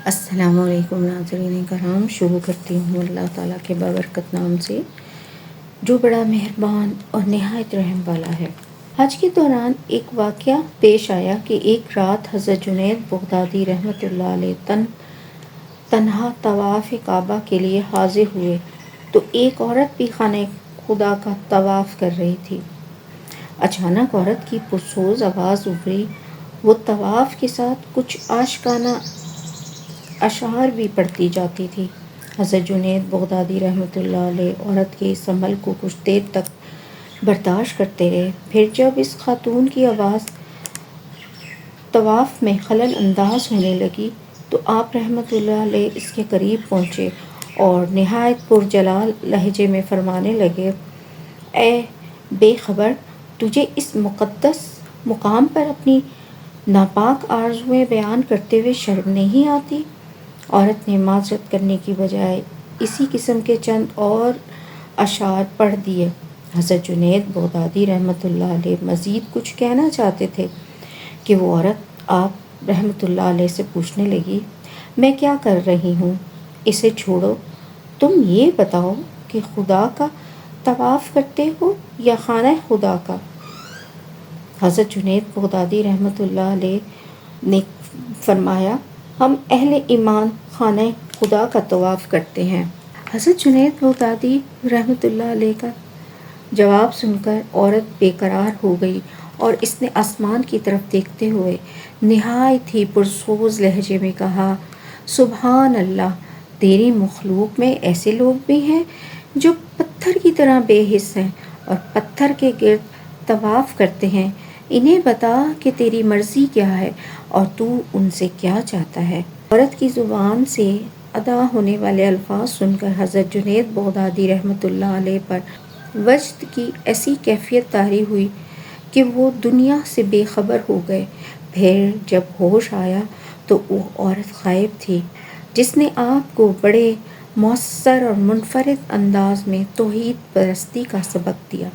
السلام علیکم ناظرین کرام، شروع کرتی ہوں اللہ تعالیٰ کے بابرکت نام سے جو بڑا مہربان اور نہایت رحم والا ہے۔ حج کے دوران ایک واقعہ پیش آیا کہ ایک رات حضرت جنید بغدادی رحمۃ اللہ علیہ تنہا طواف کعبہ کے لیے حاضر ہوئے تو ایک عورت بھی خانہ خدا کا طواف کر رہی تھی۔ اچانک عورت کی پرسوز آواز ابھری۔ وہ طواف کے ساتھ کچھ عاشقانہ اشعار بھی پڑھتی جاتی تھی۔ حضرت جنید بغدادی رحمۃ اللہ علیہ عورت کے اس عمل کو کچھ دیر تک برداشت کرتے رہے، پھر جب اس خاتون کی آواز طواف میں خلل انداز ہونے لگی تو آپ رحمۃ اللہ علیہ اس کے قریب پہنچے اور نہایت پرجلال لہجے میں فرمانے لگے: اے بے خبر، تجھے اس مقدس مقام پر اپنی ناپاک آرزوئیں بیان کرتے ہوئے شرم نہیں آتی؟ عورت نے معذرت کرنے کی بجائے اسی قسم کے چند اور اشعار پڑھ دیے۔ حضرت جنید بغدادی رحمۃ اللہ علیہ مزید کچھ کہنا چاہتے تھے کہ وہ عورت آپ رحمۃ اللہ علیہ سے پوچھنے لگی: میں کیا کر رہی ہوں؟ اسے چھوڑو، تم یہ بتاؤ کہ خدا کا طواف کرتے ہو یا خانہ خدا کا؟ حضرت جنید بغدادی رحمۃ اللہ علیہ نے فرمایا: ہم اہل ایمان خانہ خدا کا طواف کرتے ہیں۔ حضرت جنید بغدادی رحمۃ اللہ علیہ کا جواب سن کر عورت بے قرار ہو گئی اور اس نے آسمان کی طرف دیکھتے ہوئے نہایت ہی پرسوز لہجے میں کہا: سبحان اللہ! تیری مخلوق میں ایسے لوگ بھی ہیں جو پتھر کی طرح بے حس ہیں اور پتھر کے گرد طواف کرتے ہیں۔ انہیں بتا کہ تیری مرضی کیا ہے اور تو ان سے کیا چاہتا ہے۔ عورت کی زبان سے ادا ہونے والے الفاظ سن کر حضرت جنید بغدادی رحمۃ اللہ علیہ پر وجد کی ایسی کیفیت طاری ہوئی کہ وہ دنیا سے بے خبر ہو گئے۔ پھر جب ہوش آیا تو وہ عورت غائب تھی جس نے آپ کو بڑے مؤثر اور منفرد انداز میں توحید پرستی کا سبق دیا۔